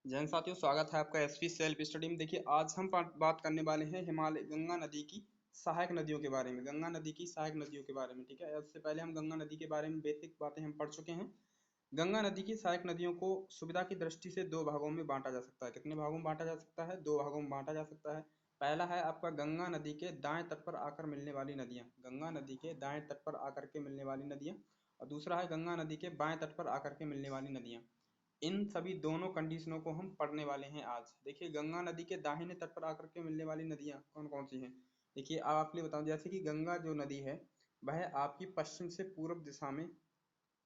जय हिंद साथियों, स्वागत है आपका एसपी सेल्फ स्टडी में। देखिए, आज हम बात करने वाले हैं हिमालय गंगा नदी की सहायक नदियों के बारे में। गंगा नदी की सहायक नदियों के बारे में, ठीक है। इससे पहले हम गंगा नदी के बारे में बेसिक बातें हम पढ़ चुके हैं। गंगा नदी की सहायक नदियों को सुविधा की दृष्टि से दो भागों में बांटा जा सकता है। कितने भागों में बांटा जा सकता है? दो भागों में बांटा जा सकता है। पहला है आपका गंगा नदी के दाएं तट पर आकर मिलने वाली नदियां, गंगा नदी के दाएं तट पर आकर के मिलने वाली नदियां। और दूसरा है गंगा नदी के बाएं तट पर आकर के मिलने वाली नदियां। इन सभी दोनों कंडीशनों को हम पढ़ने वाले हैं आज। देखिए, गंगा नदी के दाहिने तट पर आकर के मिलने वाली नदियां कौन कौन सी हैं। देखिए, अब आपके लिए बताऊं, जैसे कि गंगा जो नदी है वह आपकी पश्चिम से पूर्व दिशा में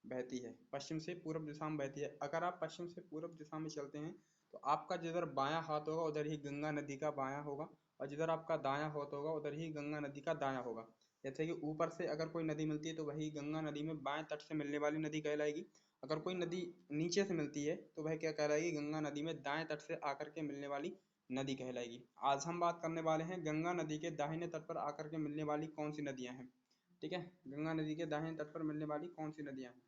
बहती है। पश्चिम से पूर्व दिशा में बहती है। अगर आप पश्चिम से पूर्व दिशा में चलते हैं तो आपका जिधर बायां हाथ होगा उधर ही गंगा नदी का बायां होगा, और जिधर आपका दायां हाथ होगा उधर ही गंगा नदी का दायां होगा। जैसे कि ऊपर से अगर कोई नदी मिलती है तो वही गंगा नदी में बाएं तट से मिलने वाली नदी कहलाएगी। अगर कोई नदी नीचे से मिलती है तो वह क्या कहलाएगी? गंगा नदी में दाएं तट से आकर के मिलने वाली नदी कहलाएगी। आज हम बात करने वाले हैं गंगा नदी के दाहिने तट पर आकर के मिलने वाली कौन सी नदियां हैं। ठीक है, गंगा नदी के दाहिने तट पर मिलने वाली कौन सी नदियां हैं।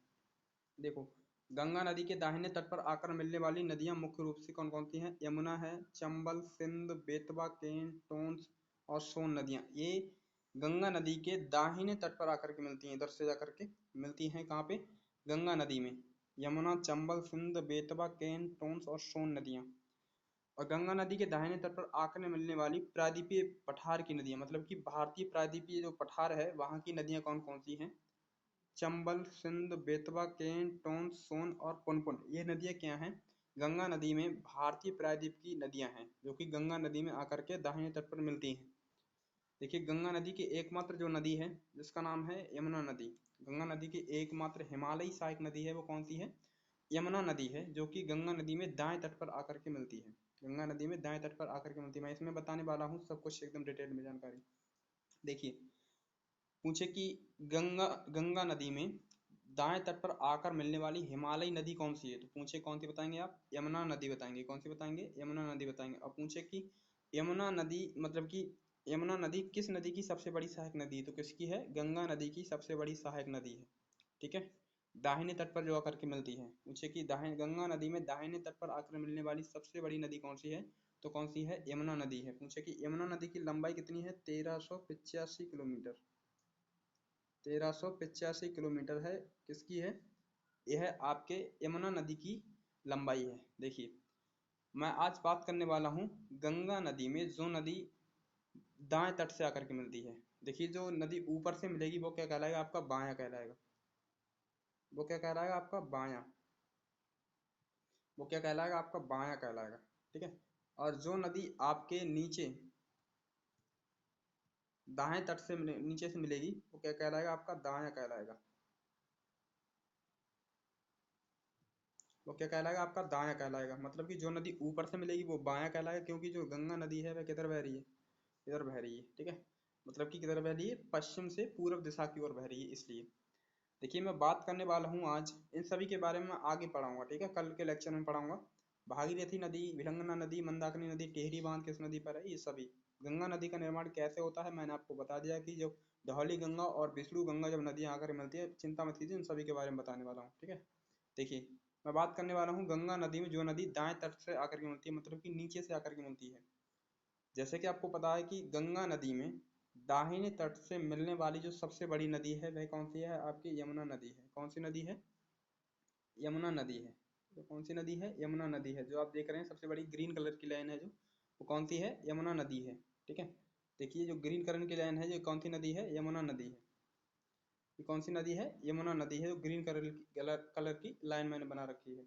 देखो, गंगा नदी के दाहिने तट पर आकर मिलने वाली नदियां मुख्य रूप से कौन कौन सी हैं? यमुना है, चंबल, सिंध, बेतवा, केन, टोंस और सोन नदियां ये गंगा नदी के दाहिने तट पर आकर के मिलती हैं। इधर से जाकर के मिलती हैं कहाँ पे? गंगा नदी में। यमुना, चंबल, सिंध, बेतवा, केन, टोंस और सोन नदियां। और गंगा नदी के दाहिने तट पर आकर मिलने वाली प्रायद्वीपीय पठार की नदियां, मतलब कि भारतीय प्रायद्वीपीय जो पठार है वहां की नदियां कौन कौन सी हैं? चंबल, सिंध, बेतवा, केन, टोंस, सोन और पुनपुन ये नदियां क्या हैं? गंगा नदी में भारतीय प्रायद्वीप की नदियां हैं जो कि गंगा नदी में आकर के दाहिने तट पर मिलती हैं। देखिए, गंगा नदी की एकमात्र जो नदी है जिसका नाम है यमुना नदी। गंगा नदी की एकमात्र हिमालयी सहायक नदी है वो कौन सी है? यमुना नदी है, जो कि गंगा नदी में दाएं तट पर आकर के मिलती है। गंगा नदी में दाएं तट पर आकर के मिलती है। मैं इसमें बताने वाला हूँ सब कुछ एकदम डिटेल में जानकारी। देखिए, पूछे कि गंगा गंगा नदी में दाएं तट पर आकर मिलने वाली हिमालयी नदी कौन सी है, तो पूछे कौन सी बताएंगे आप? यमुना नदी बताएंगे। कौन सी बताएंगे? यमुना नदी बताएंगे। और पूछे कि यमुना नदी मतलब कि यमुना नदी किस नदी की सबसे बड़ी सहायक नदी है, तो किसकी है? गंगा नदी की सबसे बड़ी सहायक नदी है। ठीक है, दाहिने तट पर जो आकर के मिलती है। पूछे कि दाहिने गंगा नदी में दाहिने तट पर आकर मिलने वाली सबसे बड़ी नदी कौन सी है, तो कौन सी है? यमुना नदी है। पूछे कि यमुना नदी की लंबाई कितनी है? 1385 किलोमीटर। 1385 किलोमीटर है। किसकी है? यह आपके यमुना नदी की लंबाई है। देखिए, मैं आज बात करने वाला हूँ गंगा नदी में जो नदी दाएं तट से आकर के मिलती है। देखिए, जो नदी ऊपर से मिलेगी वो क्या कहलाएगा? आपका बायां कहलाएगा। वो क्या कहलाएगा? आपका बायां। वो क्या कहलाएगा? आपका बायां कहलाएगा। ठीक है, और जो नदी आपके नीचे दाएं तट से नीचे से मिलेगी वो क्या कहलाएगा? आपका दायां कहलाएगा। वो क्या कहलाएगा? आपका दायां कहलाएगा। मतलब कि जो नदी ऊपर से मिलेगी वो बायां कहलाएगा, क्योंकि जो गंगा नदी है वह किधर बह रही है? इधर बह रही है। ठीक है, मतलब कि किधर बह रही है? पश्चिम से पूर्व दिशा की ओर बह रही है, इसलिए। देखिए, मैं बात करने वाला हूँ आज इन सभी के बारे में। मैं आगे पढ़ाऊंगा, ठीक है, कल के लेक्चर में पढ़ाऊंगा। भागीरथी नदी, विलंगना नदी, मंदाकिनी नदी, टेहरी बांध किस नदी पर है, ये सभी। गंगा नदी का निर्माण कैसे होता है मैंने आपको बता दिया कि जो धौली गंगा और विष्णु गंगा जब नदियां आकर मिलती है, चिंता मत कीजिए, इन सभी के बारे में बताने वाला हूँ। ठीक है, देखिए, मैं बात करने वाला हूँ गंगा नदी में जो नदी दाएं तट से आकर के मिलती है, मतलब कि नीचे से आकर के मिलती है। जैसे कि आपको पता है कि गंगा नदी में दाहिने तट से मिलने वाली जो सबसे बड़ी नदी है वह कौन सी है? आपकी यमुना नदी है। कौन सी नदी है? यमुना नदी है। तो कौन सी नदी है? यमुना नदी है। जो आप देख रहे हैं सबसे बड़ी ग्रीन कलर की लाइन है जो, वो कौन सी है? यमुना नदी है। ठीक है, देखिए, जो ग्रीन कलर की लाइन है ये कौन सी नदी है? यमुना नदी है। ये कौन सी नदी है? यमुना नदी है। जो ग्रीन कलर की लाइन मैंने बना रखी है।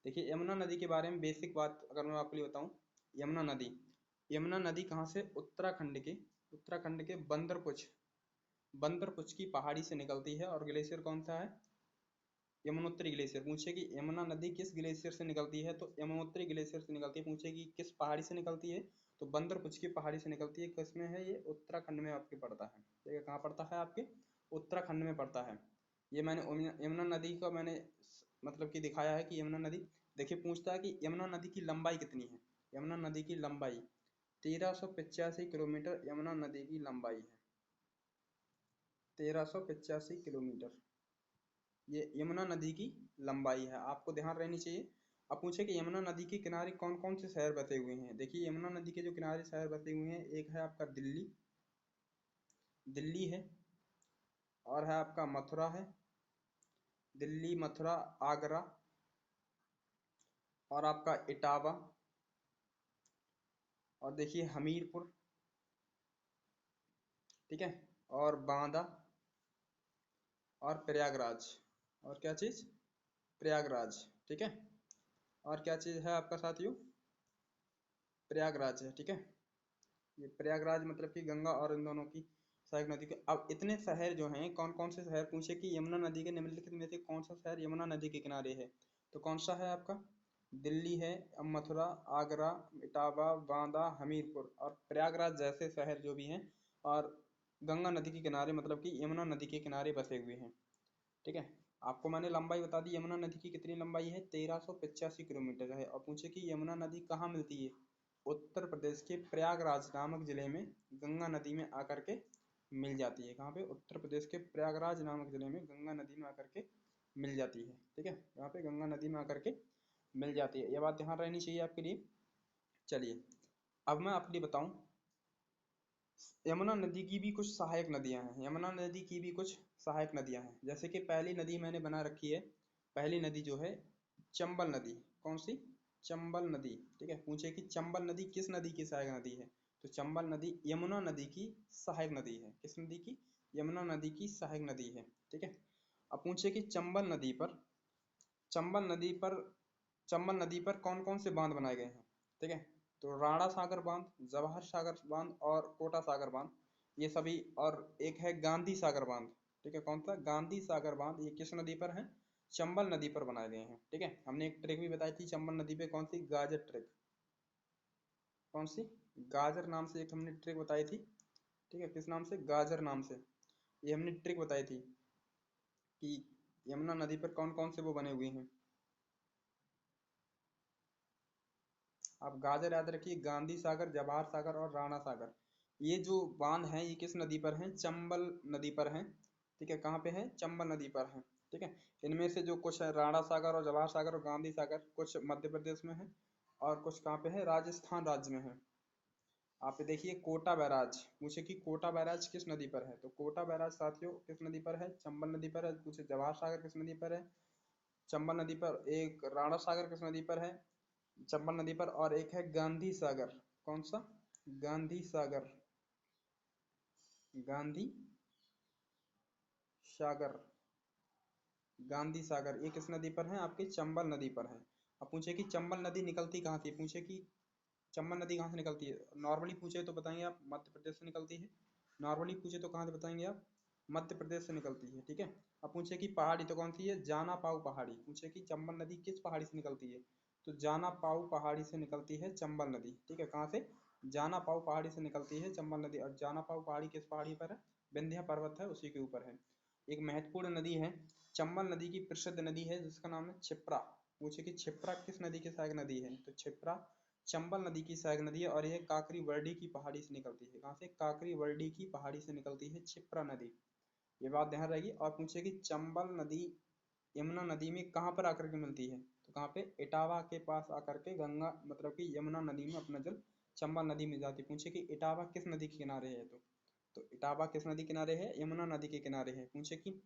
देखिए, यमुना नदी के बारे में बेसिक बात अगर मैं आपके लिए बताऊं, यमुना नदी कहाँ से? उत्तराखंड के बंदरपुच की पहाड़ी से निकलती है। और ग्लेशियर कौन सा है? यमुनोत्री ग्लेशियर। पूछे कि यमुना नदी किस ग्लेशियर से निकलती है, तो यमुनोत्री ग्लेशियर से निकलती है। पूछे कि किस पहाड़ी से निकलती है, तो बंदरपुच की पहाड़ी से निकलती है। किसमें है ये? उत्तराखंड में आपके पड़ता है। ठीक है, कहाँ पड़ता है? आपके उत्तराखंड में पड़ता है। ये मैंने यमुना नदी का मैंने मतलब कि दिखाया है कि यमुना नदी। देखिए, पूछता है कि यमुना नदी की लंबाई कितनी है। यमुना नदी की लंबाई 1385 किलोमीटर यमुना नदी की लंबाई है। 1385 किलोमीटर ये यमुना नदी की लंबाई है। आपको ध्यान रहनी चाहिए, अब पूछे कि यमुना नदी के किनारे कौन कौन से शहर बसे हुए हैं। देखिए यमुना नदी के जो किनारे शहर बसे हुए हैं, एक है आपका दिल्ली, दिल्ली है, और है आपका मथुरा है, दिल्ली मथुरा आगरा, और आपका इटावा, और देखिए हमीरपुर, ठीक है, और बांदा, और प्रयागराज। और क्या चीज़? प्रयागराज, ठीक है। और क्या चीज़ है आपका साथियों? प्रयागराज है, ठीक है। ये प्रयागराज मतलब कि गंगा और इन दोनों की सहायक नदी के। अब इतने शहर जो हैं, कौन कौन से शहर पूछे कि यमुना नदी के निम्नलिखित में से कौन सा शहर यमुना नदी के किनारे है, तो कौन सा है आपका? दिल्ली है, मथुरा, आगरा, इटावा, बांदा, हमीरपुर और प्रयागराज जैसे शहर जो भी हैं, और गंगा नदी के किनारे मतलब कि यमुना नदी के किनारे बसे हुए हैं, ठीक है। आपको मैंने लंबाई बता दी, यमुना नदी की कितनी लंबाई है? 1385 किलोमीटर है। और पूछे कि यमुना नदी कहाँ मिलती है? उत्तर प्रदेश के प्रयागराज नामक जिले में गंगा नदी में आकर के मिल जाती है। कहाँ पे? उत्तर प्रदेश के प्रयागराज नामक जिले में गंगा नदी में आकर के मिल जाती है, ठीक है। यहाँ पे गंगा नदी में आकर के मिल जाती है, यह बात ध्यान रहनी चाहिए आपके लिए। चलिए अब मैं आपके लिए बताऊं, यमुना नदी की भी कुछ सहायक नदियां हैं। यमुना नदी की भी कुछ सहायक नदियां हैं, जैसे कि पहली नदी मैंने बना रखी है, पहली नदी जो है चंबल नदी। कौन सी? चंबल नदी, ठीक है। पूछे कि चंबल नदी किस नदी की सहायक नदी है, तो चंबल नदी यमुना नदी की सहायक नदी है। किस नदी की? यमुना नदी की सहायक नदी है, ठीक है। अब पूछे कि चंबल नदी पर चंबल नदी पर कौन कौन से बांध बनाए गए हैं, ठीक है। तो राणा सागर बांध, जवाहर सागर बांध और कोटा सागर बांध, ये सभी, और एक है गांधी सागर बांध, ठीक है। कौन सा? गांधी सागर बांध। ये किस नदी पर है? चंबल नदी पर बनाए गए हैं, ठीक है। हमने एक ट्रिक भी बताई थी चंबल नदी पे, कौन सी? गाजर ट्रिक। कौन सी? गाजर नाम से एक हमने ट्रिक बताई थी, ठीक है। किस नाम से? गाजर नाम से। ये हमने ट्रिक बताई थी कि यमुना नदी पर कौन कौन से वो बने हुए हैं। आप गाजर याद रखिए, गांधी सागर, जवाहर सागर और राणा सागर, ये जो बांध हैं ये किस नदी पर हैं? चंबल नदी पर हैं, ठीक है। कहाँ पे है? चंबल नदी पर है, ठीक है। इनमें से जो कुछ है, राणा सागर और जवाहर सागर और गांधी सागर, कुछ मध्य प्रदेश में है और कुछ कहाँ पे है? राजस्थान राज्य में है। आप देखिए कोटा बैराज, पूछे कि कोटा बैराज किस नदी पर है, तो कोटा बैराज साथियों किस नदी पर है? चंबल नदी पर है। पूछे जवाहर सागर किस नदी पर है? चंबल नदी पर। एक राणा सागर किस नदी पर है? चंबल नदी पर। और एक है गांधी सागर। कौन सा? गांधी सागर, गांधी सागर, गांधी सागर, ये किस नदी पर है? आपके चंबल नदी पर है। अब पूछे कि चंबल नदी निकलती कहाँ से? पूछे कि चंबल नदी कहाँ से निकलती है, नॉर्मली पूछे तो बताएंगे आप मध्य प्रदेश से निकलती है। नॉर्मली पूछे तो कहाँ से बताएंगे आप? मध्य प्रदेश से निकलती है, ठीक है। अब पूछे कि पहाड़ी तो कौन सी है? जाना पाऊ पहाड़ी। पूछे कि चंबल नदी किस पहाड़ी से निकलती है, तो जाना पाऊ पहाड़ी से निकलती है चंबल नदी, ठीक है। कहाँ से? जाना पाऊ पहाड़ी से निकलती है चंबल नदी। और जाना पाऊ पहाड़ी किस पहाड़ी पर है? विंध्य पर्वत है, उसी के ऊपर है। एक महत्वपूर्ण नदी है, चंबल नदी की प्रसिद्ध नदी है जिसका नाम है क्षिप्रा। पूछे कि क्षिप्रा किस नदी की सहायक नदी है, तो क्षिप्रा चंबल नदी की सहायक नदी है, और यह काकरी वर्डी की पहाड़ी से निकलती है। कहाँ से? काकरी वर्डी की पहाड़ी से निकलती है क्षिप्रा नदी, ये बात ध्यान रहेगी। और पूछे कि चंबल नदी यमुना नदी में कहाँ पर आकर के मिलती है, तो कहाँ पे? इटावा के पास आकर के गंगा मतलब कि यमुना नदी में अपना जल चंबल नदी में जाती है। पूछे कि इटावा किस नदी के किनारे है, तो इटावा किस नदी किनारे है? यमुना नदी के किनारे है। पूछे कि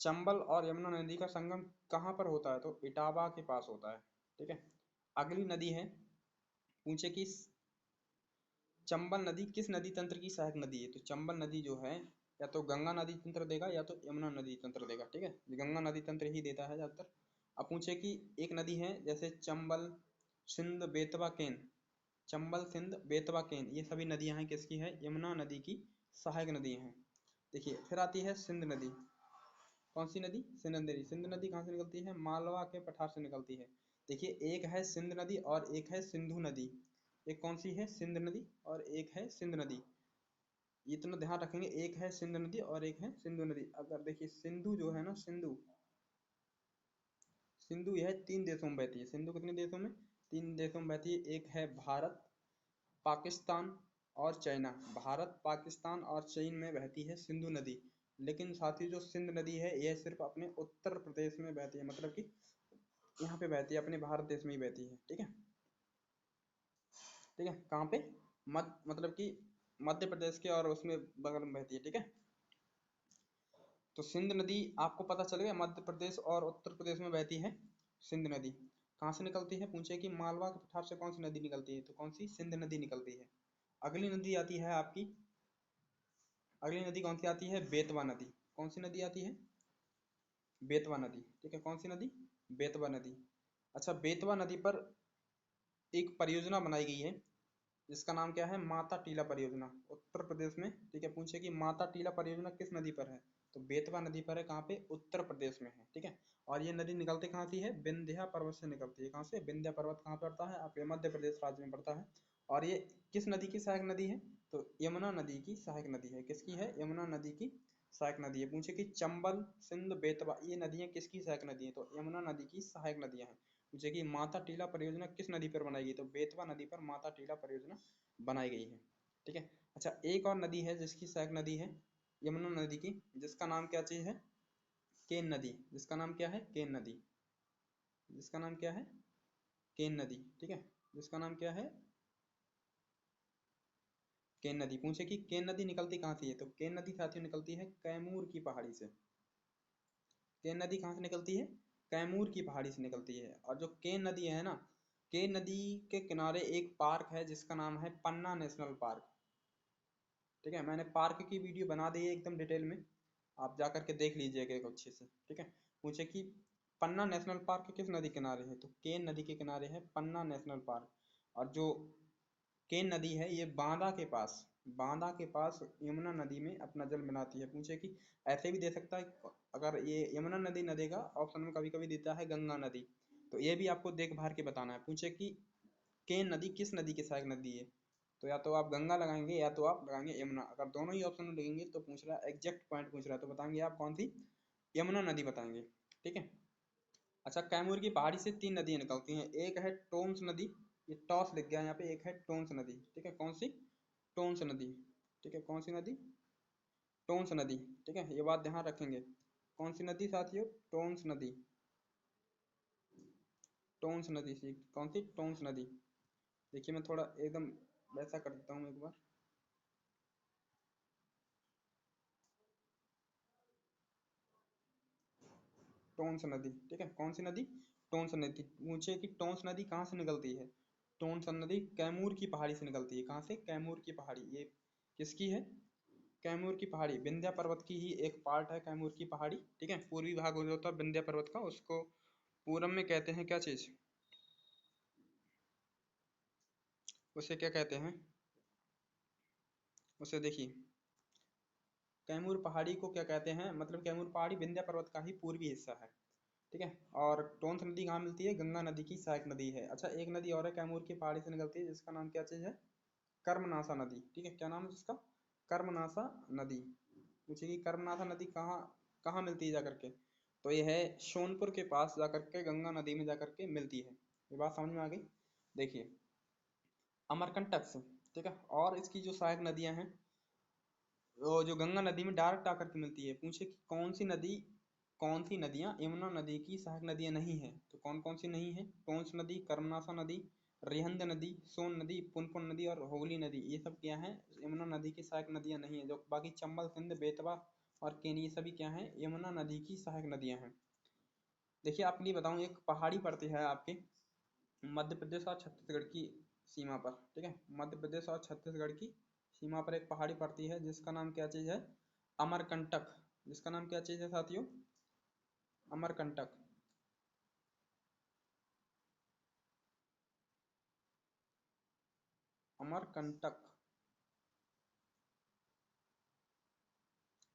चंबल और यमुना नदी का संगम कहाँ पर होता है, तो इटावा के पास होता है, ठीक है। अगली नदी है, पूछे कि चंबल नदी किस नदी तंत्र की सहायक नदी है, तो चंबल नदी जो है या तो गंगा नदी तंत्र देगा या तो यमुना नदी तंत्र देगा, ठीक है। गंगा नदी तंत्र ही देता है ज्यादातर। अब पूछे कि एक नदी है जैसे चंबल, सिंध, बेतवा, केन, चंबल, सिंध, बेतवा, केन, ये सभी नदियां हैं किसकी है? यमुना नदी की सहायक नदियां हैं। देखिए फिर आती है सिंध नदी। कौन सी नदी? सिंध नदी। सिंध नदी कहाँ से निकलती है? मालवा के पठार से निकलती है। देखिए एक है सिंध नदी और एक है सिंधु नदी। एक कौन सी है? सिंध नदी, और एक है सिंध नदी। इतना ध्यान रखेंगे, एक है सिंध नदी और एक है सिंधु नदी। अगर देखिए सिंधु जो है ना, सिंधु, सिंधु यह 3 देशों में बहती है। सिंधु कितने देशों में? 3 देशों में बहती है। एक है भारत, पाकिस्तान और चाइना। भारत, पाकिस्तान और चीन में बहती है सिंधु नदी। लेकिन साथ ही जो सिंध नदी है यह सिर्फ अपने उत्तर प्रदेश में बहती है, मतलब कि यहाँ पे बहती है, अपने भारत देश में ही बहती है। ठीक है, ठीक है, कहाँ पे, मतलब कि मध्य प्रदेश के और उसमें बगल में बहती है। ठीक है, तो सिंध नदी आपको पता चल गया, मध्य प्रदेश और उत्तर प्रदेश में बहती है सिंध नदी। कहाँ से निकलती है, पूछे कि मालवा के पठार से कौन सी नदी निकलती है, तो कौन सी, सिंध नदी निकलती है। अगली नदी आती है आपकी, अगली नदी कौन सी आती है, बेतवा नदी। कौन सी नदी आती है, बेतवा नदी। ठीक है, कौन सी नदी, बेतवा नदी। अच्छा, बेतवा नदी पर एक परियोजना बनाई गई है जिसका नाम क्या है, माता टीला परियोजना, उत्तर प्रदेश में। ठीक है, पूछे कि माता टीला परियोजना किस नदी पर है, तो बेतवा नदी पर है। कहाँ पे, उत्तर प्रदेश में है। ठीक है, और ये नदी निकलती कहाँ से है, विंध्या पर्वत से निकलती है। कहाँ से, विंध्या पर्वत कहाँ पड़ता है आपके, मध्य प्रदेश राज्य में पड़ता है। और ये किस नदी की सहायक नदी है, तो यमुना नदी की सहायक नदी है। किसकी है, यमुना नदी की सहायक नदी है। पूछे कि चंबल, सिंध, बेतवा, ये नदियां किसकी सहायक नदी है, तो यमुना नदी की सहायक नदियां हैं। पूछे कि माता टीला परियोजना किस नदी पर बनाई गई, तो बेतवा नदी पर माता टीला परियोजना बनाई गई है। ठीक है, अच्छा, एक और नदी है जिसकी सहायक नदी है यमुना नदी की, जिसका नाम क्या चीज है, केन नदी। जिसका नाम क्या है, केन नदी। जिसका नाम क्या है, केन नदी। ठीक है, जिसका नाम क्या है, केन नदी। पूछे कि केन नदी निकलती कहाँ से है, तो केन नदी साथियों निकलती है कैमूर की पहाड़ी से। केन नदी कहाँ से निकलती है, कैमूर की पहाड़ी से निकलती है। और जो केन नदी है ना, केन नदी के किनारे एक पार्क है जिसका नाम है पन्ना नेशनल पार्क। ठीक है, मैंने पार्क की वीडियो बना दी है एकदम डिटेल में, आप जा करके देख लीजिएगा एक अच्छे से। ठीक है, पूछे कि पन्ना नेशनल पार्क किस नदी किनारे है, तो केन नदी के किनारे है पन्ना नेशनल पार्क। और जो केन नदी है ये बांदा के पास, बांदा के पास यमुना नदी में अपना जल बनाती है। पूछे कि ऐसे भी दे सकता है, अगर ये यमुना नदी न देगा ऑप्शन में, कभी कभी देता है गंगा नदी, तो ये भी आपको देख भार के बताना है। पूछे कि केन नदी किस नदी की सहायक नदी है, तो या तो आप गंगा लगाएंगे या तो आप लगाएंगे यमुना। अगर दोनों ही ऑप्शन में लगेंगे तो पूछ रहा है एग्जैक्ट पॉइंट पूछ रहा है, तो बताएंगे आप कौन सी, यमुना नदी बताएंगे। ठीक है, अच्छा, कैमूर की पहाड़ी से 3 नदियां निकलती हैं। एक है टोन्स नदी, ये टॉस लिख गया यहाँ पे, एक है टोन्स नदी। ठीक है, कौन सी, टोन्स नदी। ठीक है, कौन सी नदी, टोन्स नदी। ठीक है, ये बात ध्यान रखेंगे, कौन सी नदी साथियों, टोन्स नदी। टोन्स नदी सी, कौन सी, टोन्स नदी। देखिए मैं थोड़ा एकदम वैसा कर देता हूँ एक बार, टोन्स नदी। ठीक है, कौन सी नदी, टोन्स नदी। पूछे कि टोन्स नदी कहाँ से निकलती है, टोन्स नदी कैमूर की पहाड़ी से निकलती है। कहाँ से, कैमूर की पहाड़ी। ये किसकी है, कैमूर की पहाड़ी, विंध्या पर्वत की ही एक पार्ट है कैमूर की पहाड़ी। ठीक है, पूर्वी भाग हो जाता है विंध्या पर्वत का, उसको पूरब में कहते हैं क्या चीज, उसे क्या कहते हैं, उसे देखिए, कैमूर पहाड़ी को क्या कहते हैं, मतलब कैमूर पहाड़ी विंध्या पर्वत का ही पूर्वी हिस्सा है। ठीक है, और टोंस नदी कहाँ मिलती है, गंगा नदी की सहायक नदी है। अच्छा, एक नदी और है कैमूर की पहाड़ी से निकलती है जिसका नाम क्या चीज है, कर्मनासा नदी। ठीक है, क्या नाम है जिसका, कर्मनासा नदी। पूछिए कि कर्मनासा नदी कहाँ कहाँ मिलती है जाकर के, तो ये है सोनपुर के पास जाकर के, गंगा नदी में जाकर के मिलती है। ये बात समझ में आ गई। देखिए, अमरकंटक से, ठीक है, और इसकी जो सहायक नदियां हैं वो जो गंगा नदी में डायरेक्ट आकर के मिलती है। पूछे कि कौन सी नदी, कौन सी नदियां यमुना नदी की सहायक नदियां नहीं है, तो कौन कौन सी नहीं है, टोंस नदी, कर्मनासा नदी, रिहंद नदी, सोन नदी, पुनपुन नदी और होगली नदी, ये सब क्या है, यमुना नदी की सहायक नदियां नहीं है। जो बाकी चंबल, सिंध, बेतवा और केनी, ये सभी क्या है, यमुना नदी की सहायक नदियां हैं। देखिए, आपके लिए बताऊं, एक पहाड़ी पड़ती है आपके मध्य प्रदेश और छत्तीसगढ़ की सीमा पर। ठीक है, मध्य प्रदेश और छत्तीसगढ़ की सीमा पर एक पहाड़ी पड़ती है जिसका नाम क्या चीज है, अमरकंटक। जिसका नाम क्या चीज है साथियों, अमरकंटक। अमरकंटक,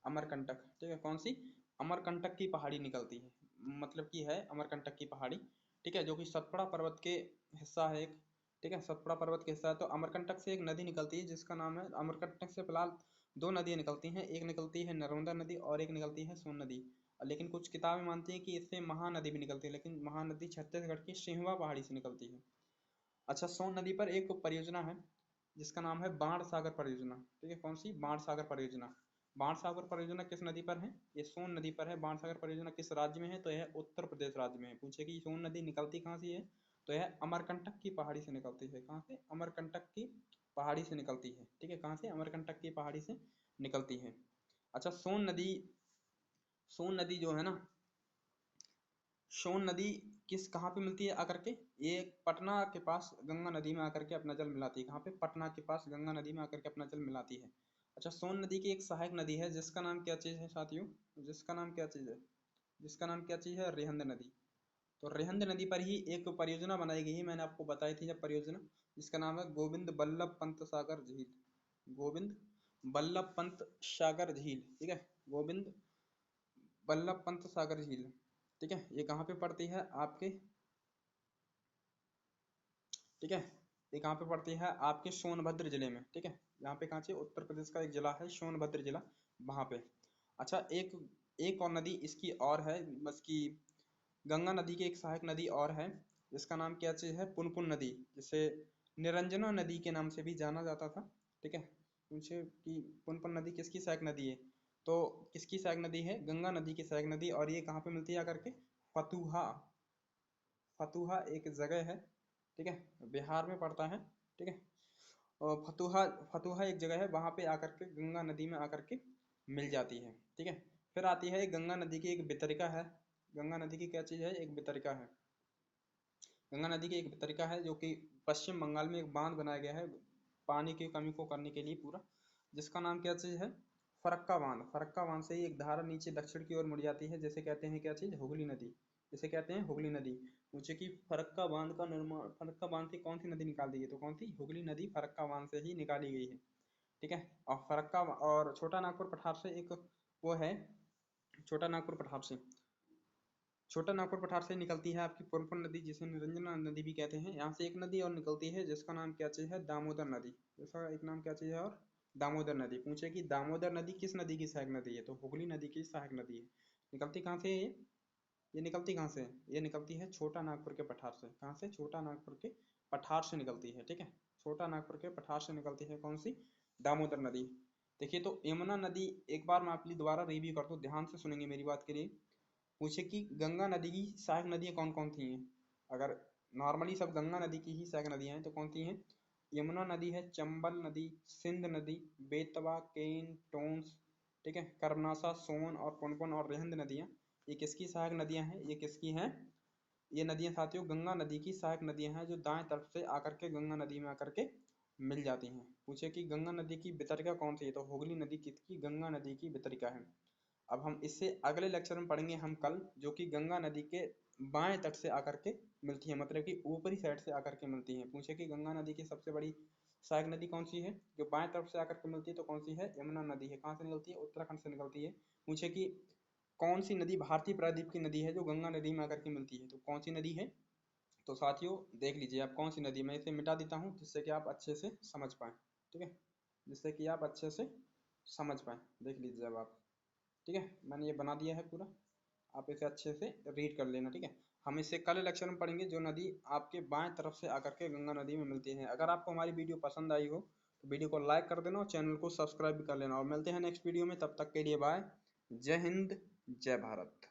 अमरकंटक। ठीक है, कौन सी, अमरकंटक की पहाड़ी निकलती है, मतलब की है अमरकंटक की पहाड़ी। ठीक है, जो कि सतपुड़ा पर्वत के हिस्सा है एक। ठीक है, सतपुड़ा पर्वत के हिस्सा है। तो अमरकंटक से एक नदी निकलती है जिसका नाम है, अमरकंटक से फिलहाल 2 नदियां निकलती हैं, एक निकलती है नर्मदा नदी और एक निकलती है सोन नदी। लेकिन कुछ किताबें मानती हैं कि इससे महानदी भी निकलती है, लेकिन महानदी छत्तीसगढ़ की सिंहवा पहाड़ी से निकलती है। अच्छा, सोन नदी पर एक परियोजना है जिसका नाम है बाण सागर परियोजना। ठीक है, कौन सी, बाण सागर परियोजना। बाणसागर परियोजना किस नदी पर है? ये सोन नदी पर है। बाणसागर परियोजना किस राज्य में है? तो यह उत्तर प्रदेश राज्य में है। पूछे कि सोन नदी निकलती कहाँ से है? तो यह अमरकंटक की पहाड़ी से निकलती है। कहाँ से? अमरकंटक की पहाड़ी से निकलती है। ठीक है, कहाँ से? अमरकंटक की पहाड़ी से निकलती है। अच्छा, सोन नदी जो है ना, सोन नदी कहाँ पे मिलती है आकर के? ये पटना के पास गंगा नदी में आकर के अपना जल मिलाती है। कहाँ पे? पटना के पास गंगा नदी में आकर के अपना जल मिलाती है। अच्छा, सोन नदी की एक सहायक नदी है जिसका नाम क्या चीज है साथियों? जिसका नाम क्या चीज है? जिसका नाम क्या चीज है? रिहंद नदी। तो रिहंद नदी पर ही एक परियोजना बनाई गई है, मैंने आपको बताई थी जब परियोजना, जिसका नाम है गोविंद बल्लभ पंत सागर झील। गोविंद बल्लभ पंत सागर झील। ठीक है, गोविंद बल्लभ पंत सागर झील। ठीक है, ये कहाँ पे पड़ती है आपके? ठीक है, ये कहाँ पे पड़ती है आपके? सोनभद्र जिले में। ठीक है, यहाँ पे कहाँ से? उत्तर प्रदेश का एक जिला है सोनभद्र जिला, वहां पे। अच्छा, एक एक और नदी इसकी और है, बस की गंगा नदी की एक सहायक नदी और है, जिसका नाम क्या चीज है? पुनपुन नदी, जिसे निरंजना नदी के नाम से भी जाना जाता था। ठीक है, पूछे कि पुनपुन नदी किसकी सहायक नदी है? तो किसकी सहायक नदी है? गंगा नदी की सहायक नदी। और ये कहाँ पे मिलती है आकर के? फतुहा। फतुहा एक जगह है, ठीक है, बिहार में पड़ता है। ठीक है, और फतुहा फतुहा एक जगह है, वहां पे आकर के गंगा नदी में आकर के मिल जाती है। ठीक है, फिर आती है गंगा नदी की एक वितरिका है। गंगा नदी की क्या चीज है? एक वितरिका है। गंगा नदी की एक वितरिका है जो कि पश्चिम बंगाल में एक बांध बनाया गया है पानी की कमी को करने के लिए पूरा, जिसका नाम क्या चीज है? फरक्का बांध। फरक्का बांध से ही एक धारा नीचे दक्षिण की ओर मुड़ जाती है, जैसे कहते हैं क्या चीज? हुगली नदी। जिसे कहते हैं हुगली नदी। पूछे कि फरक्का बांध का निर्माण, फरक्का बांध से कौन सी नदी निकाल दी है? तो कौन सी? हुगली नदी फरक्का बांध से ही निकाली गई है। ठीक है, और फरक्का और छोटा नागपुर पठार से एक वो है, छोटा नागपुर पठार से, छोटा नागपुर पठार से निकलती है आपकी पुनपुन नदी, जिसे निरंजना नदी भी कहते हैं। यहाँ से एक नदी और निकलती है जिसका नाम क्या चीज है? दामोदर नदी। जिसका एक नाम क्या चीज है? और दामोदर नदी। पूछे कि दामोदर नदी किस नदी की सहायक नदी है? तो हुगली नदी की सहायक नदी है। निकलती कहाँ से है ये निकलती कहाँ से है? ये निकलती है छोटा नागपुर के पठार से। कहाँ से? छोटा नागपुर के पठार से निकलती है। ठीक है, छोटा नागपुर के पठार से निकलती है कौन सी? दामोदर नदी। देखिए, तो यमुना नदी, एक बार मैं आपके लिए दोबारा रिव्यू करता हूँ, ध्यान से सुनेंगे मेरी बात के लिए। पूछे कि गंगा नदी की सहायक नदियाँ कौन कौन सी हैं? अगर नॉर्मली सब गंगा नदी की ही सहायक नदियाँ हैं तो कौन सी हैं? यमुना नदी है, चंबल नदी, सिंध नदी, बेतवा, केन, टोंस, ठीक है, कर्मनासा, सोन और पुनपुन और रिहंद नदियाँ, ये किसकी सहायक नदियाँ हैं? ये किसकी हैं? ये नदियाँ साथियों गंगा नदी की सहायक नदियाँ हैं, जो दाएं तरफ से आकर के गंगा नदी में आकर के मिल जाती हैं। पूछे कि गंगा नदी की वितरिका कौन सी है? तो हुगली नदी किसकी? गंगा नदी की वितरिका है। अब हम इससे अगले लेक्चर में पढ़ेंगे हम कल, जो कि गंगा नदी के बाएं तट से आकर के मिलती है, मतलब कि ऊपरी साइड से आकर के मिलती है। पूछे कि गंगा नदी की सबसे बड़ी सहायक नदी कौन सी है जो बाएं तरफ से आकर के मिलती है? तो कौन सी है? यमुना नदी है। कहाँ से निकलती है? उत्तराखंड से निकलती है। पूछे कि कौन सी नदी भारतीय प्रायद्वीप की नदी है जो गंगा नदी में आकर के मिलती है? तो कौन सी नदी है? तो साथियों देख लीजिए आप कौन सी नदी, मैं इसे मिटा देता हूँ जिससे कि आप अच्छे से समझ पाए। ठीक है, जिससे कि आप अच्छे से समझ पाए, देख लीजिए अब आप। ठीक है, मैंने ये बना दिया है पूरा, आप इसे अच्छे से रीड कर लेना। ठीक है, हम इसे कल लेक्चर में पढ़ेंगे, जो नदी आपके बाएं तरफ से आकर के गंगा नदी में मिलती है। अगर आपको हमारी वीडियो पसंद आई हो तो वीडियो को लाइक कर देना और चैनल को सब्सक्राइब भी कर लेना, और मिलते हैं नेक्स्ट वीडियो में। तब तक के लिए बाय, जय हिंद, जय भारत।